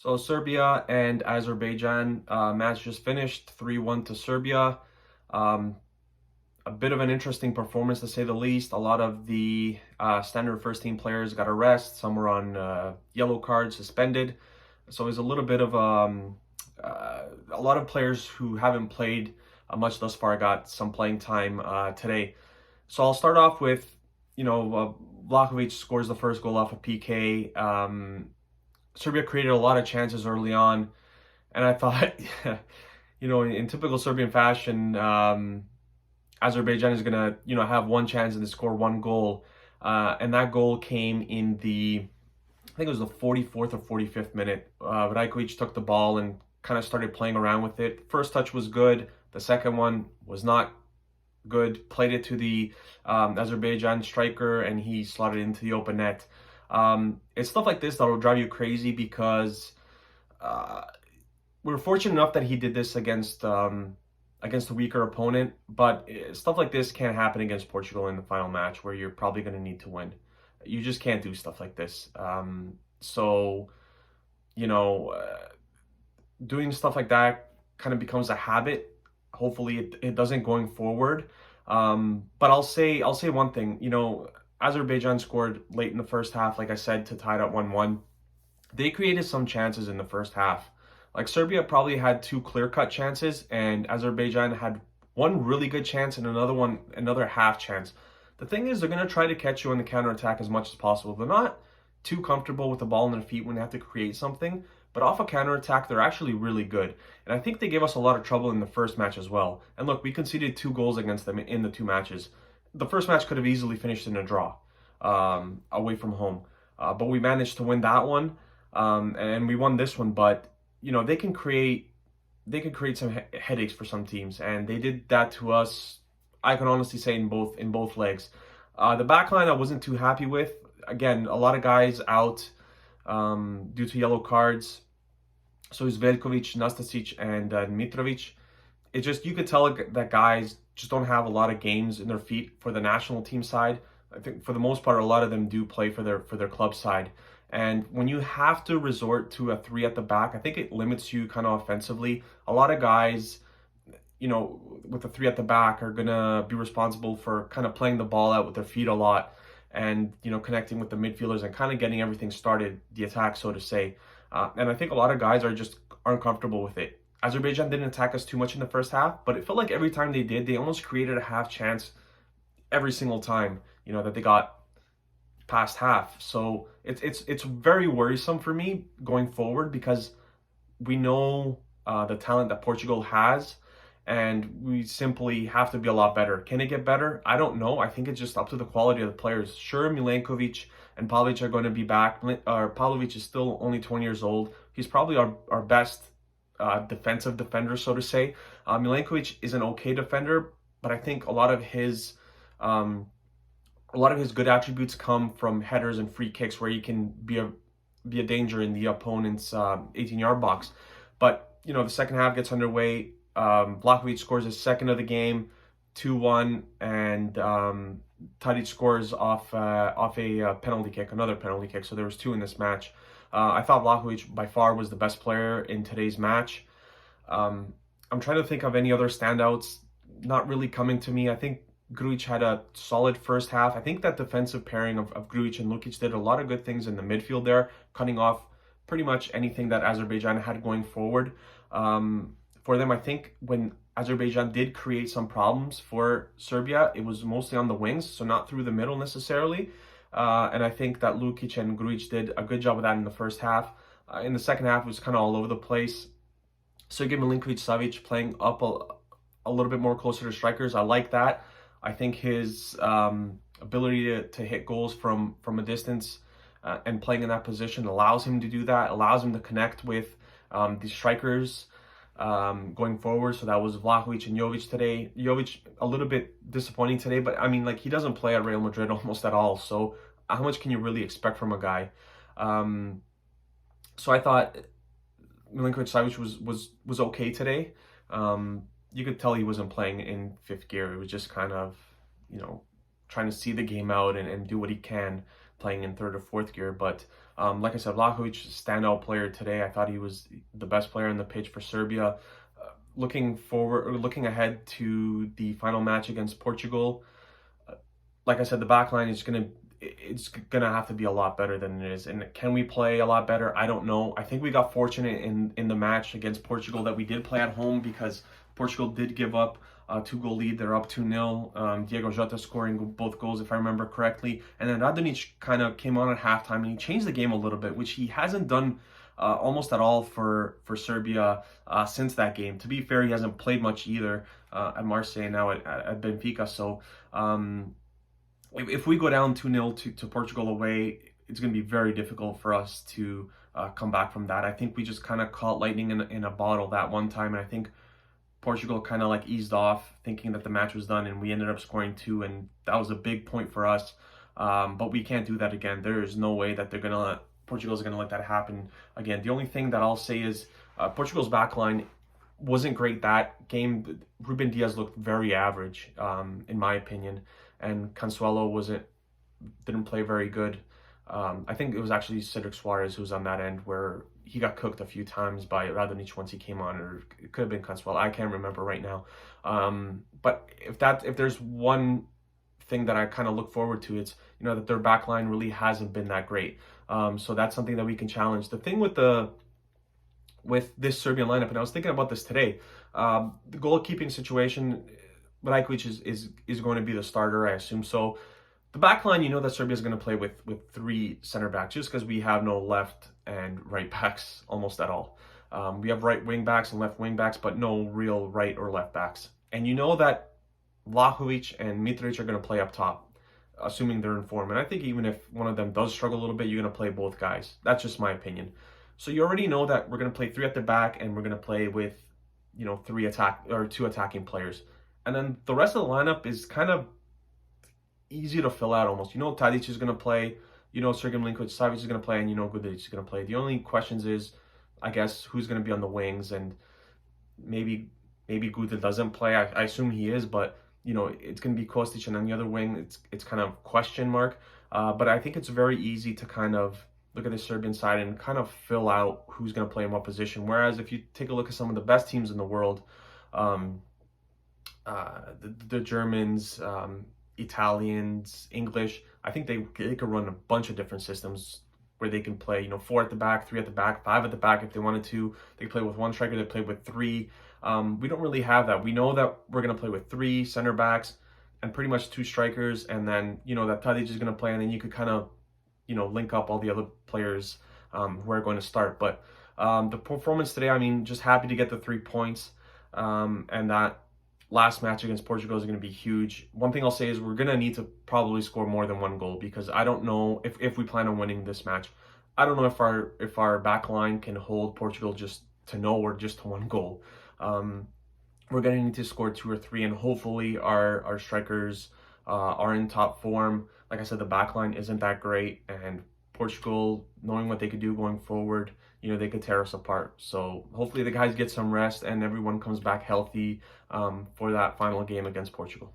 So Serbia and Azerbaijan match just finished 3-1 to Serbia. Um, a bit of an interesting performance to say the least. A lot of the standard first team players got a rest. Some were on yellow cards, suspended. So it was a little bit of a lot of players who haven't played much thus far got some playing time today. So I'll start off with, Vlahovic scores the first goal off a PK. Serbia created a lot of chances early on, and I thought, in typical Serbian fashion, Azerbaijan is gonna, have one chance and to score one goal, and that goal came in I think it was the 44th or 45th minute. Rajkovic took the ball and kind of started playing around with it. First touch was good. The second one was not good. Played it to the Azerbaijan striker, and he slotted into the open net. It's stuff like this that'll drive you crazy because we're fortunate enough that he did this against a weaker opponent, but stuff like this can't happen against Portugal in the final match where you're probably going to need to win. You just can't do stuff like this. So, you know, doing stuff like that kind of becomes a habit. Hopefully, it doesn't going forward. But I'll say one thing. Azerbaijan scored late in the first half, like I said, to tie it at 1-1. They created some chances in the first half. Like Serbia probably had two clear-cut chances, and Azerbaijan had one really good chance and another half chance. The thing is, they're going to try to catch you on the counterattack as much as possible. They're not too comfortable with the ball in their feet when they have to create something, but off a counterattack, they're actually really good. And I think they gave us a lot of trouble in the first match as well. And look, we conceded 2 goals against them in the 2 matches. The first match could have easily finished in a draw away from home. But we managed to win that one, and we won this one. But, they can create some headaches for some teams, and they did that to us. I can honestly say in both legs. The back line I wasn't too happy with. Again, a lot of guys out due to yellow cards. So it's Veljkovic, Nastasic, and Mitrovic. It just, you could tell that guys just don't have a lot of games in their feet for the national team side. I think for the most part, a lot of them do play for their club side. And when you have to resort to a 3 at the back, I think it limits you kind of offensively. A lot of guys, with a 3 at the back are going to be responsible for kind of playing the ball out with their feet a lot and, connecting with the midfielders and kind of getting everything started, the attack, so to say. And I think a lot of guys aren't comfortable with it. Azerbaijan didn't attack us too much in the first half, but it felt like every time they did, they almost created a half chance every single time, that they got past half. So it's very worrisome for me going forward because we know the talent that Portugal has, and we simply have to be a lot better. Can it get better? I don't know. I think it's just up to the quality of the players. Sure, Milenkovic and Pavlovic are going to be back. Pavlovic is still only 20 years old. He's probably our best defensive defender, so to say. Milenkovic is an okay defender, but I think a lot of his good attributes come from headers and free kicks where he can be a danger in the opponent's 18-yard box. But, the second half gets underway. Vlahovic scores his second of the game, 2-1, and Tadic scores off a penalty kick, another penalty kick. So there was 2 in this match. I thought Vlahovic by far was the best player in today's match. I'm trying to think of any other standouts. Not really coming to me. I think Grujic had a solid first half. I think that defensive pairing of Grujic and Lukic did a lot of good things in the midfield there, cutting off pretty much anything that Azerbaijan had going forward. For them, I think when Azerbaijan did create some problems for Serbia, it was mostly on the wings, so not through the middle necessarily. And I think that Lukic and Grujic did a good job of that in the first half. In the second half, it was kind of all over the place. Sergej Milinkovic-Savic playing up a little bit more closer to strikers. I like that. I think his ability to hit goals from a distance and playing in that position allows him to do that, allows him to connect with the strikers going forward. So that was Vlahovic and Jovic today. Jovic, a little bit disappointing today, but I mean, like, he doesn't play at Real Madrid almost at all. So how much can you really expect from a guy? So I thought Milinkovic-Savic was okay today. You could tell he wasn't playing in 5th gear. It was just kind of, trying to see the game out and do what he can. playing in third or fourth gear. But like I said, Vlahovic, standout player today. I thought he was the best player on the pitch for Serbia. Looking ahead to the final match against Portugal, like I said, the back line is it's gonna have to be a lot better than it is. And can we play a lot better? I don't know. I think we got fortunate in the match against Portugal that we did play at home, because Portugal did give up a 2-goal lead. They're up 2-0. Diego Jota scoring both goals, if I remember correctly. And then Radonic kind of came on at halftime and he changed the game a little bit, which he hasn't done almost at all for Serbia since that game. To be fair, he hasn't played much either at Marseille, now at Benfica. So if we go down 2-0 to Portugal away, it's going to be very difficult for us to come back from that. I think we just kind of caught lightning in a bottle that one time, and I think Portugal kind of like eased off, thinking that the match was done, and we ended up scoring 2, and that was a big point for us. But we can't do that again. There is no way that Portugal's going to let that happen again. The only thing that I'll say is Portugal's backline wasn't great that game. Ruben Diaz looked very average, in my opinion, and Consuelo didn't play very good. I think it was actually Cedric Suarez who was on that end, where he got cooked a few times by Radonic once he came on, or it could have been Consuelo. I can't remember right now. But if there's one thing that I kind of look forward to, it's that their backline really hasn't been that great. So that's something that we can challenge. The thing with this Serbian lineup, and I was thinking about this today, the goalkeeping situation, Brajkovic is going to be the starter, I assume so. The back line, that Serbia is going to play with 3 center backs, just because we have no left and right backs almost at all. We have right wing backs and left wing backs, but no real right or left backs. And that Vlahovic and Mitrovic are going to play up top, assuming they're in form. And I think even if one of them does struggle a little bit, you're going to play both guys. That's just my opinion. So you already know that we're going to play 3 at the back, and we're going to play with 2 attacking players. And then the rest of the lineup is kind of easy to fill out almost. Tadic is going to play, Sergej Milinkovic-Savic is going to play, and Gudic is going to play. The only questions is, I guess, who's going to be on the wings, and maybe Gudic doesn't play. I assume he is, but it's going to be Kostic, and on the other wing, it's kind of question mark. But I think it's very easy to kind of look at the Serbian side and kind of fill out who's going to play in what position. Whereas if you take a look at some of the best teams in the world, the Germans, Italians, English, I think they could run a bunch of different systems where they can play, 4 at the back, 3 at the back, 5 at the back if they wanted to. They could play with 1 striker, they play with 3. We don't really have that. We know that we're going to play with 3 center backs and pretty much 2 strikers, and then, that Tadic is going to play, and then you could kind of, link up all the other players who are going to start. But the performance today, just happy to get the 3 points, and that last match against Portugal is going to be huge. One thing I'll say is we're going to need to probably score more than 1 goal, because I don't know if we plan on winning this match. I don't know if our back line can hold Portugal just to no or just to 1 goal. We're going to need to score 2 or 3, and hopefully our strikers are in top form. Like I said, the back line isn't that great, and Portugal, knowing what they could do going forward, they could tear us apart. So hopefully the guys get some rest and everyone comes back healthy for that final game against Portugal.